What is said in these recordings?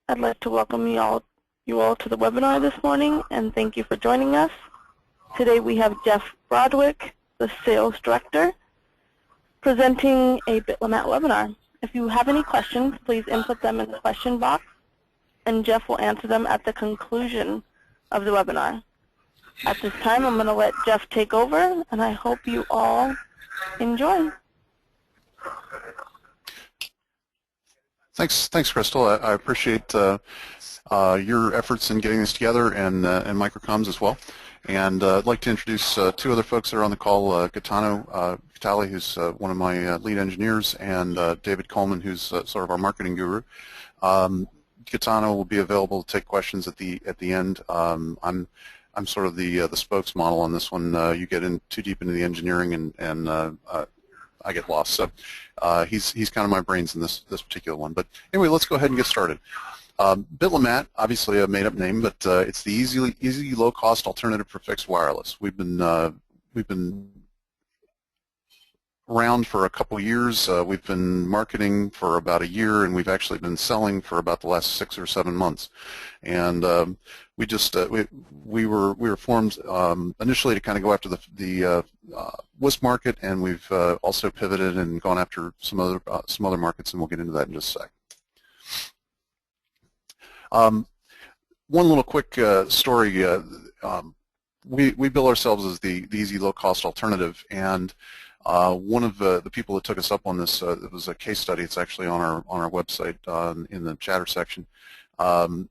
I'd like to welcome you all to the webinar this morning, and thank you for joining us. Today we have Jeff Broadwick, the Sales Director, presenting a Bitlomat webinar. If you have any questions, please input them in the question box, and Jeff will answer them at the conclusion of the webinar. At this time, I'm going to let Jeff take over, and I hope you all enjoy. Thanks, Crystal. I appreciate your efforts in getting this together, and Microcom's as well. And I'd like to introduce two other folks that are on the call: Gaetano Vitali, who's one of my lead engineers, and David Coleman, who's sort of our marketing guru. Gaetano will be available to take questions at the end. I'm sort of the spokesmodel on this one. You get in too deep into the engineering, and I get lost. So he's kind of my brains in this particular one. But anyway, let's go ahead and get started. Bitlomat, obviously a made-up name, but it's the easy low-cost alternative for fixed wireless. We've been around for a couple years. We've been marketing for about a year, and we've actually been selling for about the last 6 or 7 months. And we were formed initially to kind of go after the WISP market, and we've also pivoted and gone after some other markets, and we'll get into that in just a sec. One little quick story. We bill ourselves as the easy low-cost alternative, and one of the people that took us up on this, it was a case study. It's actually on our website in the chatter section. Jaime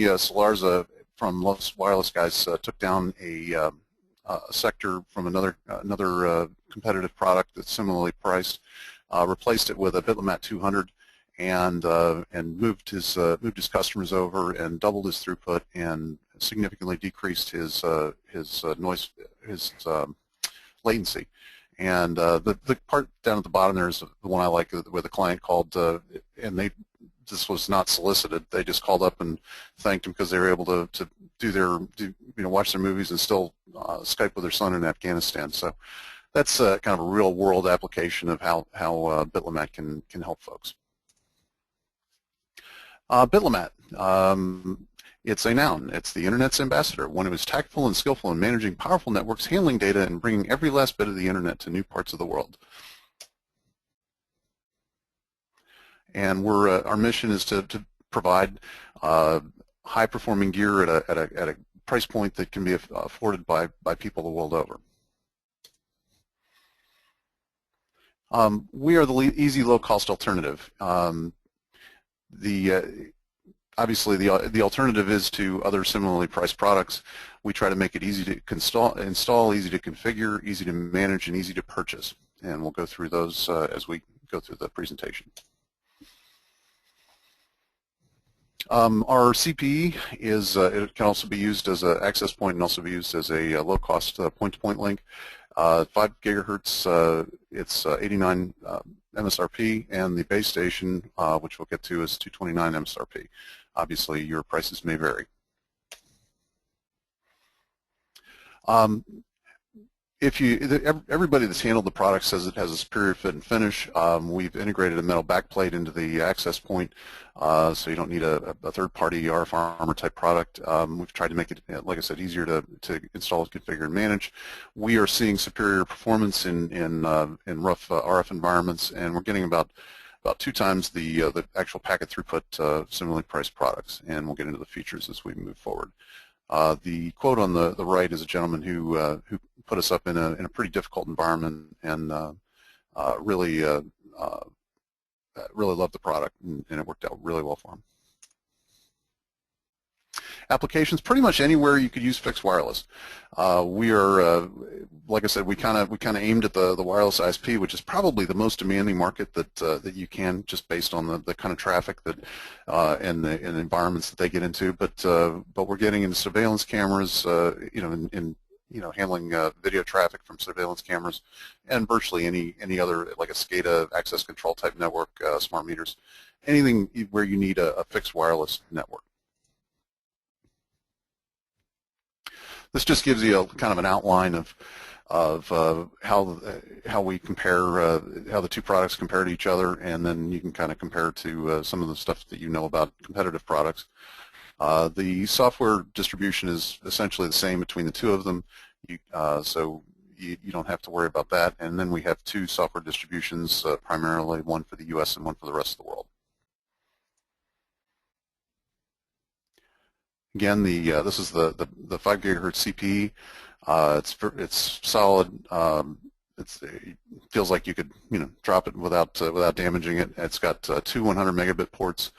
Solarza from Los Wireless Guys took down a sector from another competitive product that's similarly priced, replaced it with a Bitlomat 200, and moved his customers over and doubled his throughput and significantly decreased his noise, his latency. And the part down at the bottom there is the one I like, where the client called, and this was not solicited. They just called up and thanked him because they were able to watch their movies and still Skype with their son in Afghanistan. So that's kind of a real world application of how Bitlomat can help folks. Bitlomat. It's a noun. It's the Internet's ambassador, one who is tactful and skillful in managing powerful networks, handling data, and bringing every last bit of the Internet to new parts of the world. And our mission is to provide high-performing gear at a price point that can be afforded by people the world over. We are the easy, low-cost alternative. Obviously, the alternative is to other similarly priced products. We try to make it easy to install, easy to configure, easy to manage, and easy to purchase. And we'll go through those as we go through the presentation. Our CPE is it can also be used as an access point and also be used as a low-cost point-to-point link. 5 gigahertz, it's 89 MSRP, and the base station, which we'll get to, is 229 MSRP. Obviously, your prices may vary. Everybody that's handled the product says it has a superior fit and finish. We've integrated a metal backplate into the access point, so you don't need a third-party RF armor type product. We've tried to make it, like I said, easier to install, configure, and manage. We are seeing superior performance in rough RF environments, and we're getting about 2 times the actual packet throughput similarly priced products. And we'll get into the features as we move forward. The quote on the right is a gentleman who put us up in a pretty difficult environment, and really loved the product, and it worked out really well for him. Applications: pretty much anywhere you could use fixed wireless. We are, like I said, we kind of aimed at the wireless ISP, which is probably the most demanding market that you can, just based on the kind of traffic that and the environments that they get into. But we're getting into surveillance cameras, handling video traffic from surveillance cameras, and virtually any other, like a SCADA access control type network, smart meters, anything where you need a fixed wireless network. This just gives you kind of an outline of how we compare, how the two products compare to each other, and then you can kind of compare to some of the stuff that you know about competitive products. The software distribution is essentially the same between the two of them, so you don't have to worry about that. And then we have two software distributions, primarily one for the U.S. and one for the rest of the world. Again, this is the 5 GHz CPE. It's solid. It feels like you could drop it without damaging it. It's got two 100 megabit ports.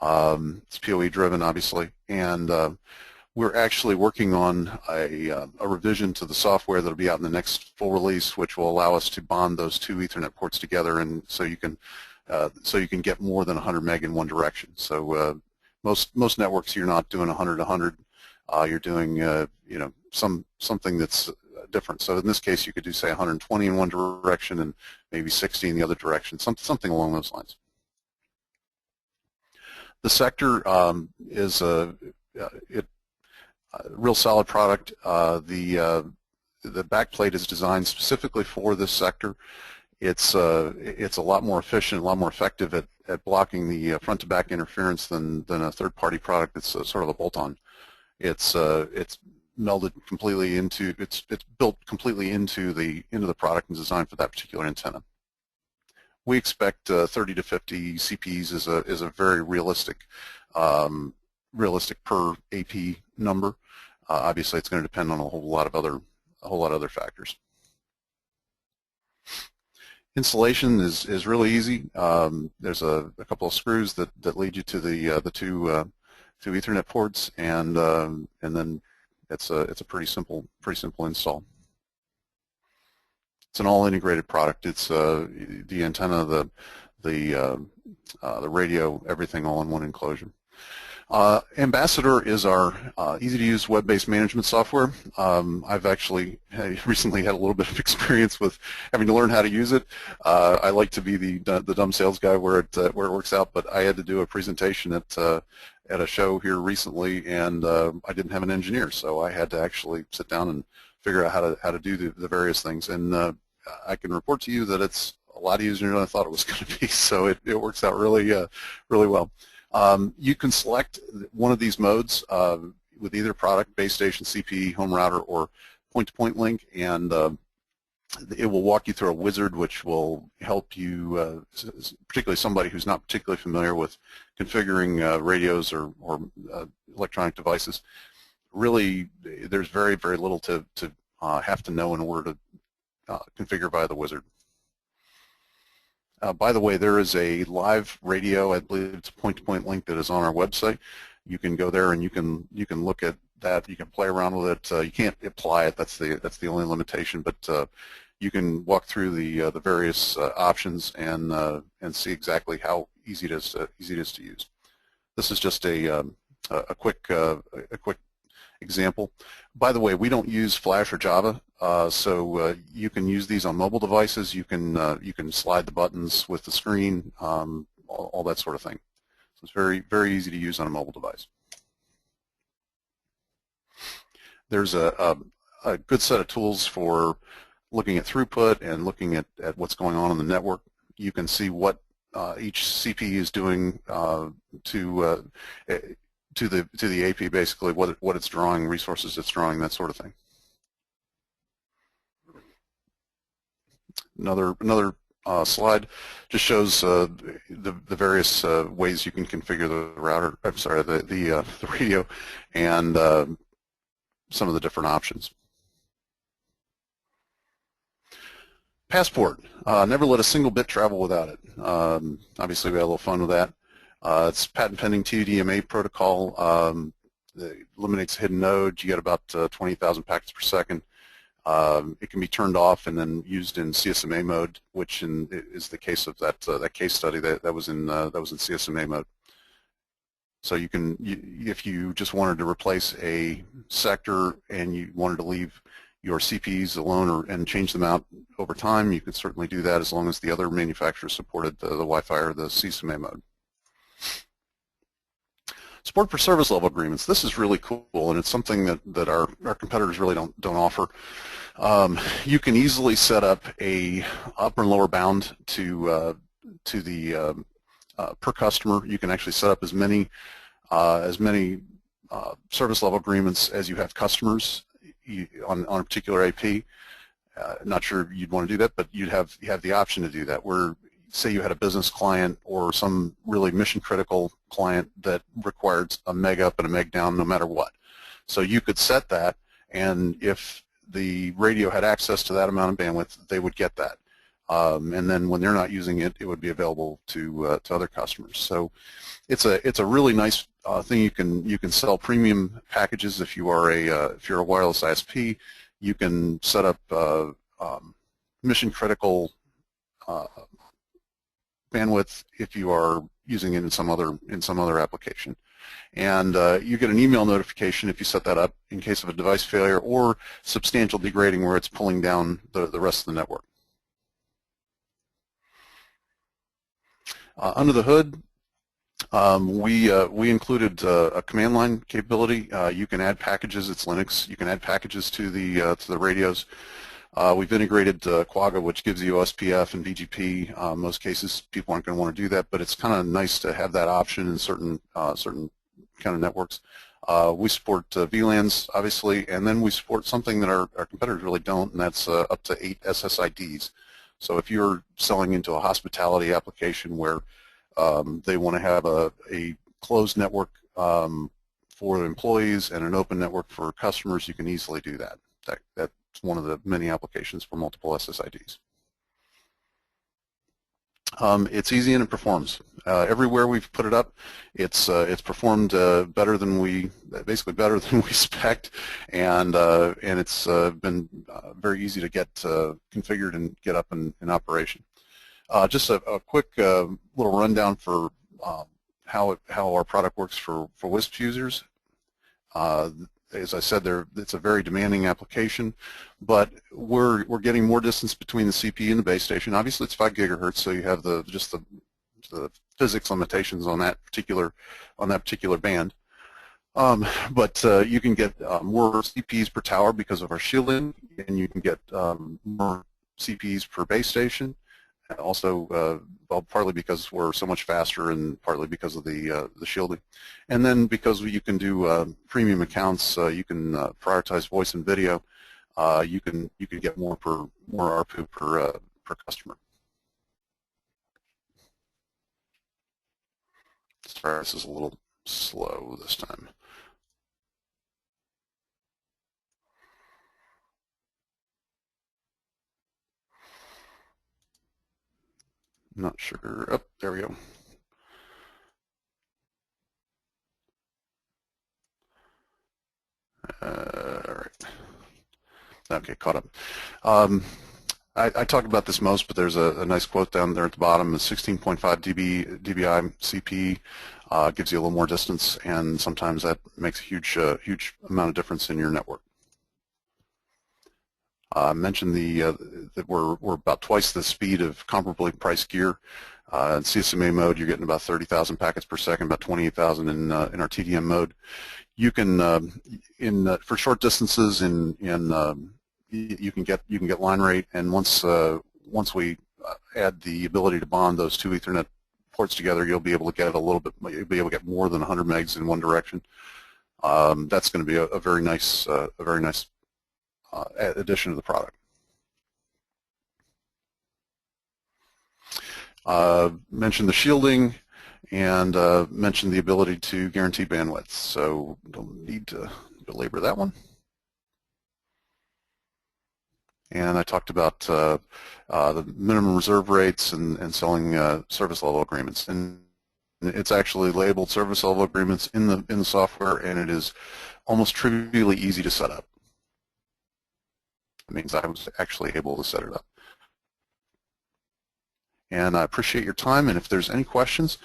It's PoE driven, obviously, and we're actually working on a revision to the software that'll be out in the next full release, which will allow us to bond those two Ethernet ports together, and so you can get more than 100 meg in one direction. So most networks, you're not doing 100 to 100. You're doing something that's different. So in this case, you could do, say, 120 in one direction and maybe 60 in the other direction, something along those lines. The sector is a real solid product. The backplate is designed specifically for this sector. It's a lot more efficient, a lot more effective at blocking the front-to-back interference than a third-party product that's sort of a bolt-on. It's melded completely into, it's built completely into the product and designed for that particular antenna. We expect 30 to 50 CPEs is a very realistic per AP number. Obviously, it's going to depend on a whole lot of other factors. Installation is really easy. There's a couple of screws that lead you to the two Ethernet ports, and then it's a pretty simple install. It's an all-integrated product. It's the antenna, the radio, everything all in one enclosure. Ambassador is our easy-to-use web-based management software. I've actually recently had a little bit of experience with having to learn how to use it. I like to be the dumb sales guy where it works out, but I had to do a presentation at a show here recently, and I didn't have an engineer, so I had to actually sit down and figure out how to do the various things. And I can report to you that it's a lot easier than I thought it was going to be. So it works out really well. You can select one of these modes with either product, base station, CPE, home router, or point-to-point link, and it will walk you through a wizard which will help you, particularly somebody who's not particularly familiar with configuring radios or electronic devices. Really, there's very little to have to know in order to configure via the wizard. By the way, there is a live radio, I believe it's a point-to-point link that is on our website. You can go there and you can look at that. You can play around with it. You can't apply it. That's the only limitation. But you can walk through the various options and see exactly how easy it is to use. This is just a quick example. By the way, we don't use Flash or Java, so you can use these on mobile devices. You can slide the buttons with the screen, all that sort of thing. So it's very easy to use on a mobile device. There's a good set of tools for looking at throughput and looking at what's going on in the network. You can see what each CPE is doing to the AP, basically what it's drawing, resources it's drawing, that sort of thing. Another slide just shows the various ways you can configure the router. I'm sorry, the radio, and some of the different options. Passport. Never let a single bit travel without it. Obviously, we had a little fun with that. It's patent pending TDMA protocol. It eliminates a hidden node. You get about 20,000 packets per second. It can be turned off and then used in CSMA mode, which is the case of that case study that was in CSMA mode. So you can, if you just wanted to replace a sector and you wanted to leave your CPEs alone and change them out over time, you could certainly do that as long as the other manufacturers supported the Wi-Fi or the CSMA mode. Support for service level agreements. This is really cool, and it's something that our competitors really don't offer. You can easily set up a upper and lower bound to the per customer. You can actually set up as many service level agreements as you have customers on a particular AP. Not sure you'd want to do that, but you have the option to do that. Where say you had a business client or some really mission critical client that required a meg up and a meg down no matter what. So you could set that, and if the radio had access to that amount of bandwidth, they would get that. And then when they're not using it, it would be available to other customers. So it's a really nice thing. You can sell premium packages if you are if you're a wireless ISP. You can set up mission critical bandwidth if you are using it in some other application. And you get an email notification if you set that up in case of a device failure or substantial degrading where it's pulling down the rest of the network. Under the hood, we included a command line capability. You can add packages. It's Linux. You can add packages to the radios. We've integrated Quagga, which gives you OSPF and BGP. In most cases, people aren't going to want to do that, but it's kind of nice to have that option in certain kind of networks. We support VLANs, obviously, and then we support something that our competitors really don't, and that's up to 8 SSIDs. So if you're selling into a hospitality application where they want to have a closed network for employees and an open network for customers, you can easily do that. That's one of the many applications for multiple SSIDs. It's easy and it performs. Everywhere we've put it up, it's performed better than we spec'd, and it's been very easy to get configured and get up in operation. Just a quick little rundown for how our product works for WISP users. As I said, it's a very demanding application, but we're getting more distance between the CPE and the base station. Obviously, it's 5 gigahertz, so you have just the physics limitations on that particular band. But you can get more CPEs per tower because of our shielding, and you can get more CPEs per base station. Also, well, partly because we're so much faster, and partly because of the shielding, and then because you can do premium accounts, you can prioritize voice and video. You can get more ARPU per customer. Sorry, this is a little slow this time. Not sure. Oh, there we go. All right. Okay, caught up. I talk about this most, but there's a nice quote down there at the bottom. The 16.5 dBi CPE gives you a little more distance, and sometimes that makes a huge amount of difference in your network. I mentioned that we're about twice the speed of comparably priced gear. In CSMA mode, you're getting about 30,000 packets per second, about 28,000 in our TDM mode. You can for short distances you can get line rate, and once we add the ability to bond those two Ethernet ports together, you'll be able to get you'll be able to get more than 100 megs in one direction. That's going to be a very nice addition to the product. Mentioned the shielding, and mentioned the ability to guarantee bandwidth, so don't need to belabor that one. And I talked about the minimum reserve rates and selling service level agreements, and it's actually labeled service level agreements in the software, and it is almost trivially easy to set up. It means I was actually able to set it up. And I appreciate your time, and if there's any questions,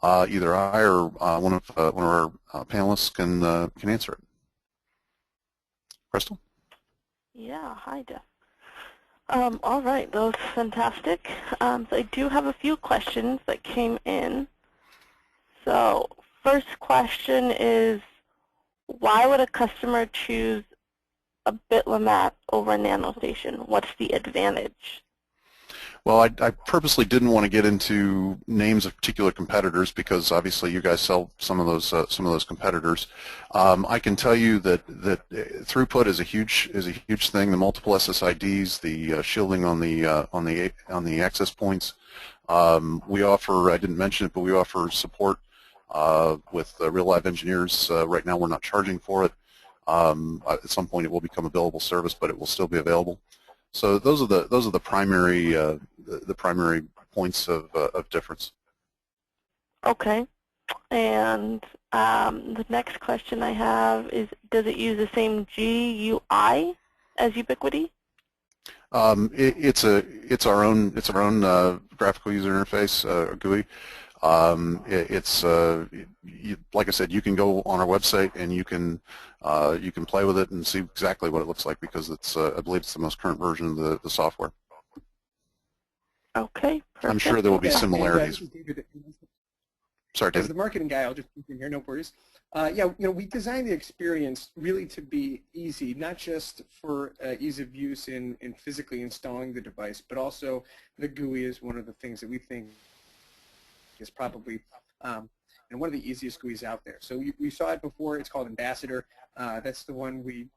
either I or one of our panelists can answer it. Crystal? Yeah, hi Jeff. All right, that was fantastic. So I do have a few questions that came in. So first question is, why would a customer choose a Bitlomat over a NanoStation? What's the advantage? Well, I purposely didn't want to get into names of particular competitors because obviously you guys sell some of those competitors. I can tell you that throughput is a huge thing. The multiple SSIDs, the shielding on the access points. We offer, I didn't mention it, but we offer support with real live engineers. Right now, we're not charging for it. At some point, it will become a billable service, but it will still be available. So those are the primary points of difference. Okay. And the next question I have is, does it use the same GUI as Ubiquiti? It's our own graphical user interface, GUI. Like I said, you can go on our website and you can play with it and see exactly what it looks like because it's I believe it's the most current version of the software. Okay, perfect. I'm sure there will be similarities. Sorry, David. As the marketing guy, I'll just keep in here, no worries. Yeah, we designed the experience really to be easy, not just for ease of use in physically installing the device, but also the GUI is one of the things that we think is probably one of the easiest GUIs out there. So we saw it before. It's called Ambassador. That's the one we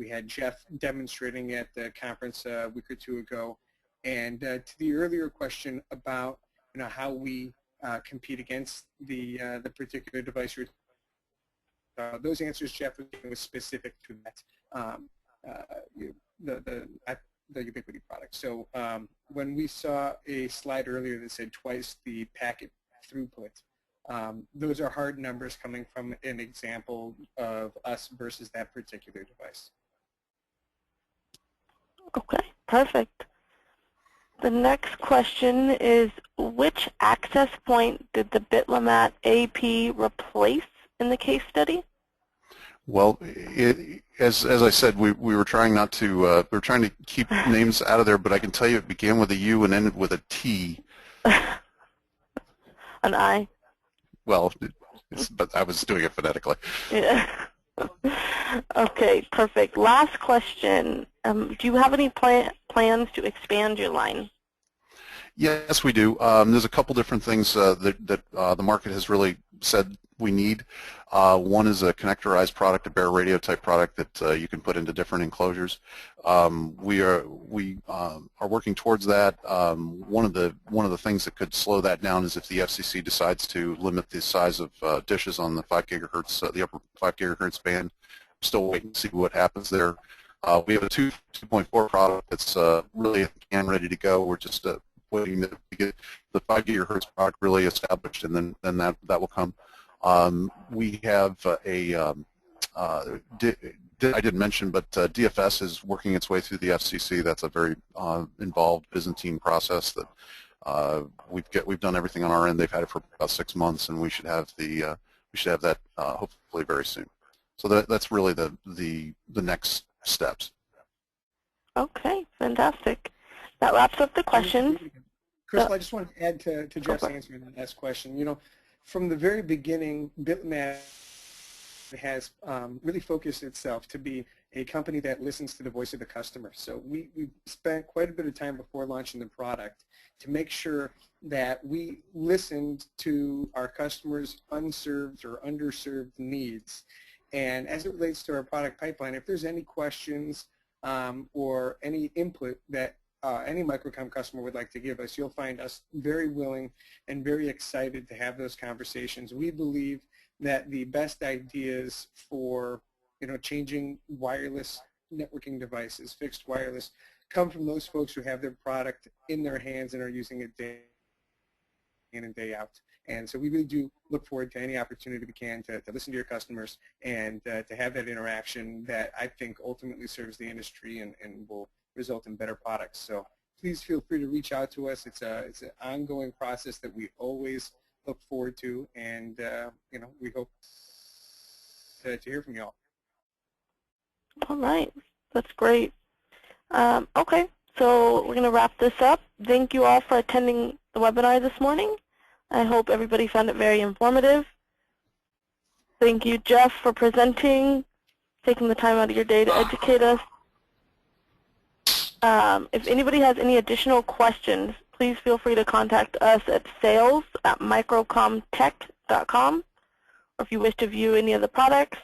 had Jeff demonstrating at the conference a week or two ago. And to the earlier question about how we compete against the particular device, those answers Jeff was specific to that the Ubiquiti product. So when we saw a slide earlier that said twice the packet throughput, those are hard numbers coming from an example of us versus that particular device. Okay, perfect. The next question is, which access point did the Bitlomat AP replace in the case study? Well, as I said, we were trying not to we were trying to keep names out of there, but I can tell you it began with a U and ended with a T. An I. Well, but I was doing it phonetically. Yeah. Okay, perfect. Last question. Do you have any plans to expand your line? Yes, we do. There's a couple different things that the market has really said we need. One is a connectorized product, a bare radio type product that you can put into different enclosures. We are working towards that. One of the things that could slow that down is if the FCC decides to limit the size of dishes on the 5 gigahertz, the upper 5 gigahertz band. Still waiting to see what happens there. We have a 2.4 product that's really at the can ready to go. We're just waiting to get the 5 gigahertz product really established, and then that will come. We have I didn't mention, but DFS is working its way through the FCC. That's a very involved Byzantine process that we've done everything on our end. They've had it for about 6 months, and we should have that hopefully very soon. So that's really the next steps. Okay, fantastic. That wraps up the questions. Crystal, I just wanted to add to Jeff's answer in the last question. From the very beginning, Bitlomat has really focused itself to be a company that listens to the voice of the customer. So we spent quite a bit of time before launching the product to make sure that we listened to our customers' unserved or underserved needs. And as it relates to our product pipeline, if there's any questions or any input that any Microcom customer would like to give us, you'll find us very willing and very excited to have those conversations. We believe that the best ideas for changing wireless networking devices, fixed wireless, come from those folks who have their product in their hands and are using it day in and day out. And so we really do look forward to any opportunity we can to listen to your customers and to have that interaction that I think ultimately serves the industry and will result in better products. So please feel free to reach out to us. It's an ongoing process that we always look forward to, and we hope to hear from you all. All right, that's great. Okay, so we're going to wrap this up. Thank you all for attending the webinar this morning. I hope everybody found it very informative. Thank you, Jeff, for presenting, taking the time out of your day to educate us. If anybody has any additional questions, please feel free to contact us at sales@microcomtech.com. Or if you wish to view any of the products,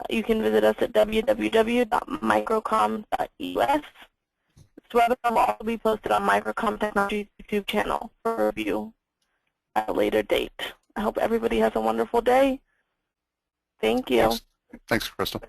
you can visit us at www.microcom.us. This webinar will also be posted on Microcom Technology's YouTube channel for review at a later date. I hope everybody has a wonderful day. Thank you. Thanks, Crystal.